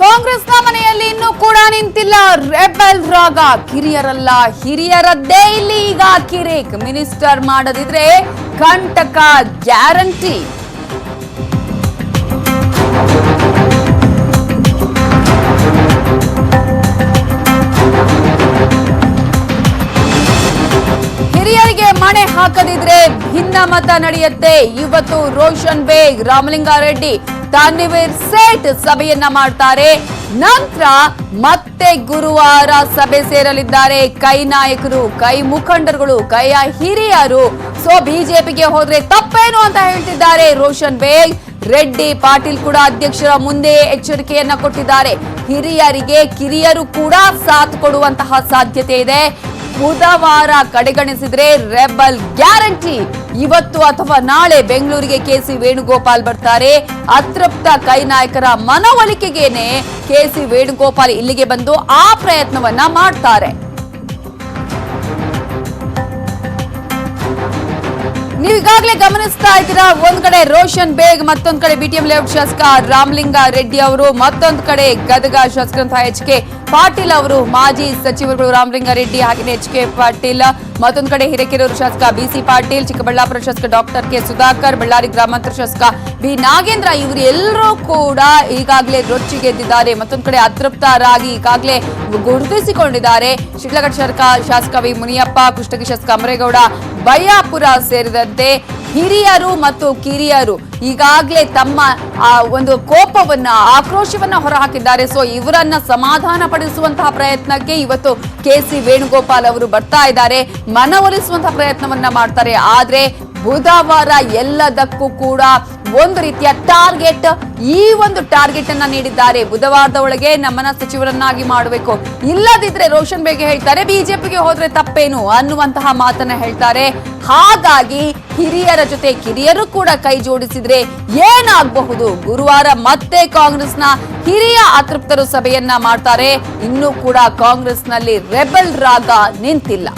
ಕಾಂಗ್ರೆಸ್ನ ಮನೆಯಲ್ಲಿ ಇನ್ನೂ ಕೂಡ ನಿಂತಿಲ್ಲ ರೆಬೆಲ್ ರಾಗ. ಕಿರಿಯರಲ್ಲ ಹಿರಿಯರದ್ದೇ ಇಲ್ಲಿ ಈಗ ಕಿರಿಕ್. ಮಿನಿಸ್ಟರ್ ಮಾಡದಿದ್ರೆ ಕಂಟಕ ಗ್ಯಾರಂಟಿ. ಹಿರಿಯರಿಗೆ ಮಣೆ ಹಾಕದಿದ್ರೆ ಭಿನ್ನಮತ ನಡೆಯುತ್ತೆ. ಇವತ್ತು ರೋಷನ್ ಬೇಗ್, ರಾಮಲಿಂಗಾರೆಡ್ಡಿ, ತಾನ್ವೀರ್ ಸೇಠ್ ಸಭೆಯನ್ನ ಮಾಡ್ತಾರೆ. ನಂತರ ಮತ್ತೆ ಗುರುವಾರ ಸಭೆ ಸೇರಲಿದ್ದಾರೆ ಕೈ ನಾಯಕರು, ಕೈ ಮುಖಂಡರುಗಳು, ಕೈ ಹಿರಿಯರು. ಸೊ ಬಿಜೆಪಿಗೆ ಹೋದ್ರೆ ತಪ್ಪೇನು ಅಂತ ಹೇಳ್ತಿದ್ದಾರೆ ರೋಷನ್ ಬೇಗ್. ರೆಡ್ಡಿ ಪಾಟೀಲ್ ಕೂಡ ಅಧ್ಯಕ್ಷರ ಮುಂದೆ ಎಚ್ಚರಿಕೆಯನ್ನ ಕೊಟ್ಟಿದ್ದಾರೆ. ಹಿರಿಯರಿಗೆ ಕಿರಿಯರು ಕೂಡ ಸಾಥ್ ಕೊಡುವಂತಹ ಸಾಧ್ಯತೆ ಇದೆ. ಬುಧವಾರ ಕಡೆಗಣಿಸಿದ್ರೆ ರೆಬಲ್ ಗ್ಯಾರಂಟಿ. ಇವತ್ತು ಅಥವಾ ನಾಳೆ ಬೆಂಗಳೂರಿಗೆ ಕೆಸಿ ವೇಣುಗೋಪಾಲ್ ಬರ್ತಾರೆ. ಅತೃಪ್ತ ಕೈ ನಾಯಕರ ಮನವೊಲಿಕೆಗೇನೆ ಕೆಸಿ ವೇಣುಗೋಪಾಲ್ ಇಲ್ಲಿಗೆ ಬಂದು ಆ ಪ್ರಯತ್ನವನ್ನ ಮಾಡ್ತಾರೆ. ನೀವೀಗಾಗಲೇ ಗಮನಿಸ್ತಾ ಇದ್ದೀರಾ, ಒಂದ್ ಕಡೆ ರೋಷನ್ ಬೇಗ್, ಮತ್ತೊಂದ್ ಕಡೆ ಬಿಟಿಎಂ ಲೇಔಟ್ ಶಾಸಕ ರಾಮಲಿಂಗಾರೆಡ್ಡಿ ಅವರು, ಮತ್ತೊಂದ್ ಕಡೆ ಗದಗ ಶಾಸಕರಂತಹ ಎಚ್.ಕೆ. ಪಾಟೀಲ್ ಅವರು, ಮಾಜಿ ಸಚಿವರುಗಳು ರಾಮಲಿಂಗಾರೆಡ್ಡಿ ಹಾಗೆಯೇ ಎಚ್.ಕೆ. ಪಾಟೀಲ್, ಮತ್ತೊಂದು ಕಡೆ ಹಿರೇಕೆರೂರು ಶಾಸಕ ಬಿ.ಸಿ. ಪಾಟೀಲ್, ಚಿಕ್ಕಬಳ್ಳಾಪುರ ಶಾಸಕ ಡಾಕ್ಟರ್ ಕೆ. ಸುಧಾಕರ್, ಬಳ್ಳಾರಿ ಗ್ರಾಮಾಂತರ ಶಾಸಕ ಬಿ. ನಾಗೇಂದ್ರ ಇವರು ಎಲ್ಲರೂ ಕೂಡ ಈಗಾಗಲೇ ರೊಚ್ಚಿಗೆದ್ದಿದ್ದಾರೆ. ಮತ್ತೊಂದು ಕಡೆ ಅತೃಪ್ತರಾಗಿ ಈಗಾಗಲೇ ಗುರುತಿಸಿಕೊಂಡಿದ್ದಾರೆ. ಶಿಡ್ಲಘಟ್ಟ ಶಾಸಕ ವಿ. ಮುನಿಯಪ್ಪ, ಕುಷ್ಟಗಿ ಶಾಸಕ ಅಮರೇಗೌಡ, ಬಯ್ಯಾಪುರ ಸೇರಿದಂತೆ ಹಿರಿಯರು ಮತ್ತು ಕಿರಿಯರು ಈಗಾಗಲೇ ತಮ್ಮ ಒಂದು ಕೋಪವನ್ನ, ಆಕ್ರೋಶವನ್ನ ಹೊರಹಾಕಿದ್ದಾರೆ. ಸೊ ಇವರನ್ನ ಸಮಾಧಾನ ಪಡಿಸುವಂತಹ ಪ್ರಯತ್ನಕ್ಕೆ ಇವತ್ತು ಕೆಸಿ ವೇಣುಗೋಪಾಲ್ ಅವರು ಬರ್ತಾ ಇದ್ದಾರೆ. ಮನವೊಲಿಸುವಂತಹ ಪ್ರಯತ್ನವನ್ನ ಮಾಡ್ತಾರೆ. ಆದ್ರೆ ಬುಧವಾರ ಎಲ್ಲದಕ್ಕೂ ಕೂಡ ಒಂದು ರೀತಿಯ ಟಾರ್ಗೆಟ್, ಈ ಒಂದು ಟಾರ್ಗೆಟ್ ಅನ್ನ ನೀಡಿದ್ದಾರೆ. ಬುಧವಾರದ ಒಳಗೆ ನಮ್ಮನ್ನ ಸಚಿವರನ್ನಾಗಿ ಮಾಡಬೇಕು, ಇಲ್ಲದಿದ್ರೆ ರೋಷನ್ ಬೇಗ್ ಹೇಳ್ತಾರೆ ಬಿಜೆಪಿಗೆ ಹೋದ್ರೆ ತಪ್ಪೇನು ಅನ್ನುವಂತಹ ಮಾತನ್ನ ಹೇಳ್ತಾರೆ. ಹಾಗಾಗಿ ಹಿರಿಯರ ಜೊತೆ ಕಿರಿಯರು ಕೂಡ ಕೈ ಜೋಡಿಸಿದ್ರೆ ಏನಾಗಬಹುದು? ಗುರುವಾರ ಮತ್ತೆ ಕಾಂಗ್ರೆಸ್ನ ಹಿರಿಯ ಅತೃಪ್ತರು ಸಭೆಯನ್ನ ಮಾಡ್ತಾರೆ. ಇನ್ನೂ ಕೂಡ ಕಾಂಗ್ರೆಸ್ನಲ್ಲಿ ರೆಬೆಲ್ ರಾಗ ನಿಂತಿಲ್ಲ.